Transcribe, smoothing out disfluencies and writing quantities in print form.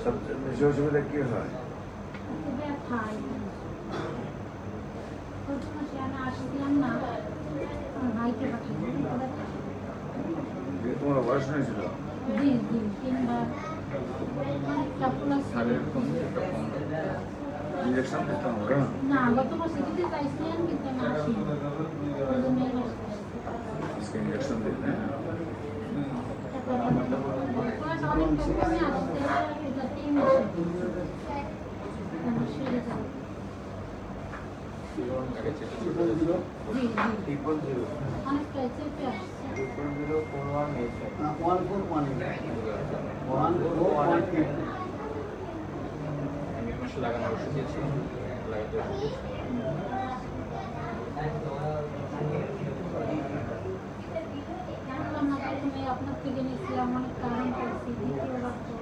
সবচেয়ে বেশি অসুবিধা কি হয়? ব্যথায় প্রথম মাসে আমি আসছিলাম না, আমার ভাইকে পাঠিয়ে তোমার বয়স হয়েছিল? জি জি 3 বার অনেকটা প্লাস ইঞ্জেকশন দিতাম ওরা? না, গত মাসে দিতে চাইছিলেন কিন্তু আমি আসিনি। ওই জন্য এই মাসে আজকে ইঞ্জেকশন দিন, হ্যাঁ? প্লাস অনেকটা কমে আসছে, এটা 3 মাসে সেরে যাবে। জি জি অনেকটা চেপে আসছে। লাগানোর ওষুধ দিয়েছি, লাগাতে প্রথমে আপনার থেকে নিয়েছিলাম, অনেক কারণ করছি, দ্বিতীয়বার তো